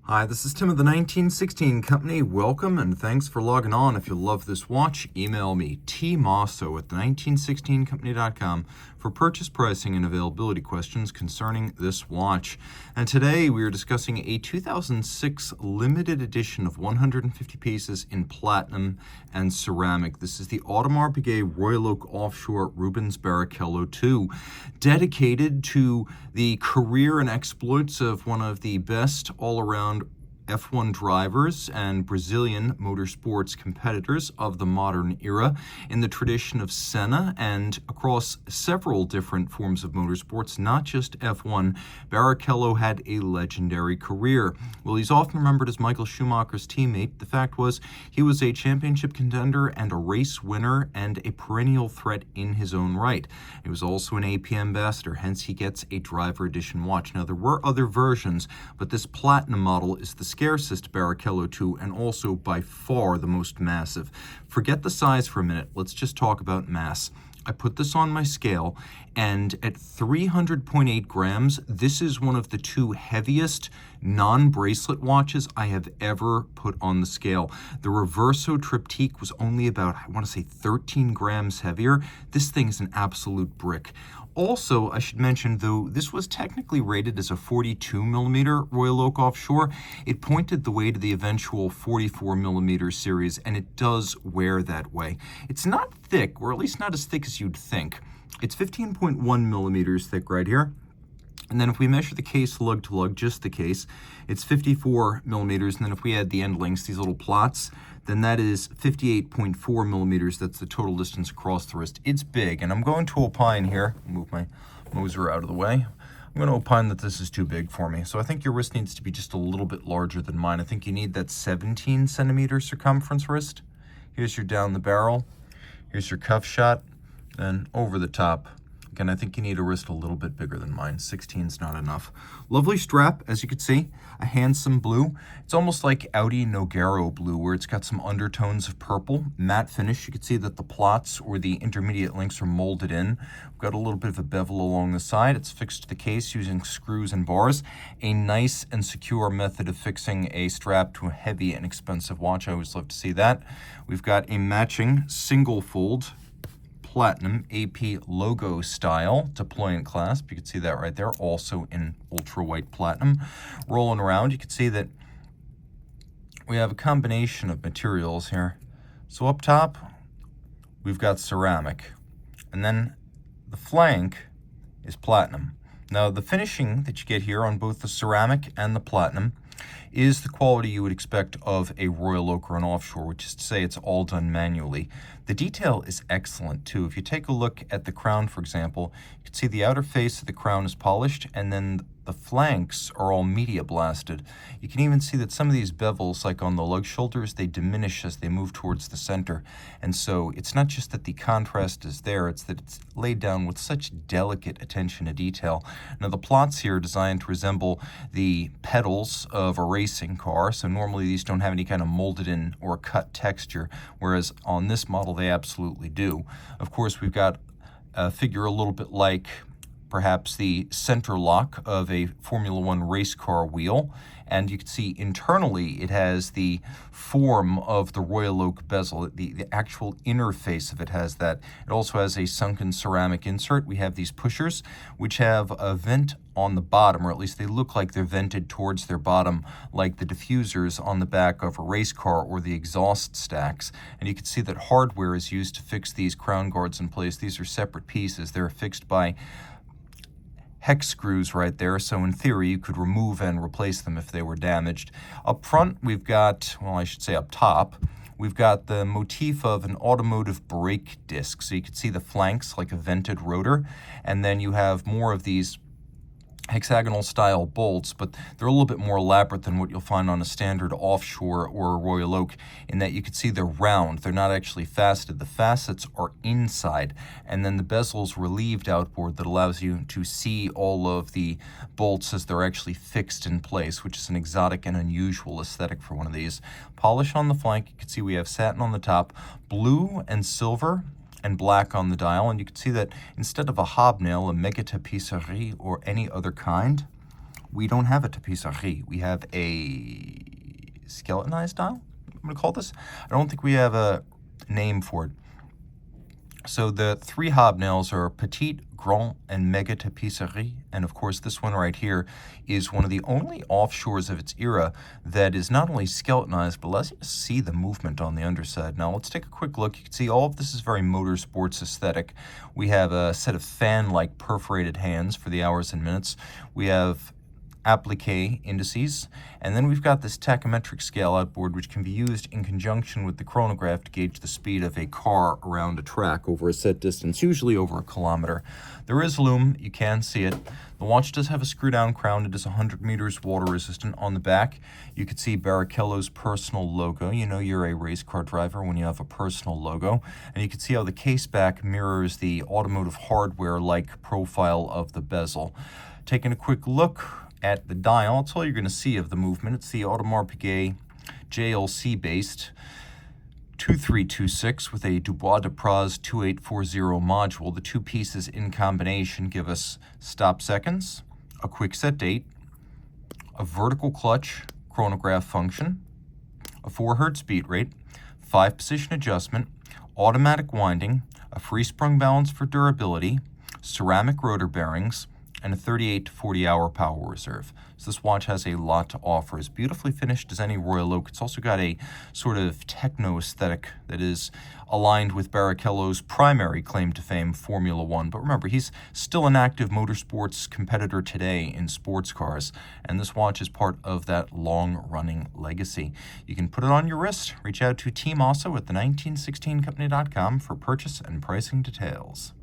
Hi, this is Tim of the 1916 Company. Welcome and thanks for logging on. If you love this watch, email me, Team Mosso at the1916company.com for purchase pricing and availability questions concerning this watch. And today we are discussing a 2006 limited edition of 150 pieces in platinum and ceramic. This is the Audemars Piguet Royal Oak Offshore Rubens Barrichello 2, dedicated to the career and exploits of one of the best all-around F1 drivers and Brazilian motorsports competitors of the modern era in the tradition of Senna and across several different forms of motorsports, not just F1. Barrichello had a legendary career. Well, he's often remembered as Michael Schumacher's teammate. The fact was, he was a championship contender and a race winner and a perennial threat in his own right. He was also an AP ambassador, hence he gets a driver edition watch. Now, there were other versions, but this platinum model is the scarcest Barrichello 2 and also by far the most massive. Forget the size for a minute. Let's just talk about mass. I put this on my scale, and at 300.8 grams, this is one of the two heaviest non-bracelet watches I have ever put on the scale. The Reverso Triptyque was only about, I want to say, 13 grams heavier. This thing is an absolute brick. Also, I should mention, though this was technically rated as a 42mm Royal Oak Offshore, it pointed the way to the eventual 44mm series, and it does wear that way. It's not thick, or at least not as thick as you'd think. It's 15.1mm thick right here. And then if we measure the case lug to lug, just the case, it's 54mm. And then if we add the end links, these little plots, then that is 58.4mm. That's the total distance across the wrist. It's big, and I'm going to opine here. Move my Moser out of the way. I'm going to opine that this is too big for me. So I think your wrist needs to be just a little bit larger than mine. I think you need that 17cm circumference wrist. Here's your down the barrel. Here's your cuff shot. Then over the top. Again, I think you need a wrist a little bit bigger than mine. 16's not enough. Lovely strap, as you can see, a handsome blue. It's almost like Audi Nogaro blue, where it's got some undertones of purple. Matte finish. You can see that the plots or the intermediate links are molded in. We've got a little bit of a bevel along the side. It's fixed to the case using screws and bars. A nice and secure method of fixing a strap to a heavy and expensive watch. I always love to see that. We've got a matching single fold platinum AP logo style deployant clasp. You can see that right there, also in ultra white platinum. Rolling around, you can see that we have a combination of materials here. So up top, we've got ceramic, and then the flank is platinum. Now, the finishing that you get here on both the ceramic and the platinum is the quality you would expect of a Royal Oak or an Offshore, which is to say it's all done manually. The detail is excellent, too. If you take a look at the crown, for example, you can see the outer face of the crown is polished, and then the flanks are all media blasted. You can even see that some of these bevels, like on the lug shoulders, they diminish as they move towards the center. And so it's not just that the contrast is there, it's that it's laid down with such delicate attention to detail. Now, the plots here are designed to resemble the pedals of a racing car, so normally these don't have any kind of molded in or cut texture, whereas on this model they absolutely do. Of course, we've got a figure a little bit like perhaps the center lock of a Formula One race car wheel. And you can see internally it has the form of the Royal Oak bezel. The actual interface of it has that. It also has a sunken ceramic insert. We have these pushers, which have a vent on the bottom, or at least they look like they're vented towards their bottom, like the diffusers on the back of a race car or the exhaust stacks. And you can see that hardware is used to fix these crown guards in place. These are separate pieces. They're fixed by hex screws right there, so in theory you could remove and replace them if they were damaged. Up front we've got, well, I should say up top, we've got the motif of an automotive brake disc. So you can see the flanks like a vented rotor, and then you have more of these hexagonal style bolts, but they're a little bit more elaborate than what you'll find on a standard Offshore or a Royal Oak, in that you can see they're round. They're not actually faceted. The facets are inside, and then the bezel's relieved outboard that allows you to see all of the bolts as they're actually fixed in place, which is an exotic and unusual aesthetic for one of these. Polish on the flank. You can see we have satin on the top, blue and silver and black on the dial, and you can see that instead of a hobnail, a méga tapisserie, or any other kind, we don't have a tapisserie. We have a skeletonized dial, I'm going to call this. I don't think we have a name for it. So the three hobnails are Petite, Grand, and Mega Tapisserie. And of course, this one right here is one of the only offshores of its era that is not only skeletonized, but allows you to see the movement on the underside. Now, let's take a quick look. You can see all of this is very motorsports aesthetic. We have a set of fan-like perforated hands for the hours and minutes. We have applique indices, and then we've got this tachymetric scale outboard, which can be used in conjunction with the chronograph to gauge the speed of a car around a track over a set distance, usually over a kilometer. There is lume, you can see it. The watch does have a screw-down crown. It is 100 meters water resistant. On the back, you can see Barrichello's personal logo. You know you're a race car driver when you have a personal logo. And you can see how the case back mirrors the automotive hardware-like profile of the bezel. Taking a quick look at the dial, that's all you're going to see of the movement. It's the Audemars Piguet JLC based 2326 with a Dubois de Praz 2840 module. The two pieces in combination give us stop seconds, a quick set date, a vertical clutch chronograph function, a 4 Hz beat rate, 5 position adjustment, automatic winding, a free sprung balance for durability, ceramic rotor bearings, and a 38 to 40 hour power reserve. So this watch has a lot to offer. It's beautifully finished as any Royal Oak. It's also got a sort of techno aesthetic that is aligned with Barrichello's primary claim to fame, Formula One. But remember, he's still an active motorsports competitor today in sports cars, and this watch is part of that long-running legacy. You can put it on your wrist. Reach out to Team Mosso at the 1916company.com for purchase and pricing details.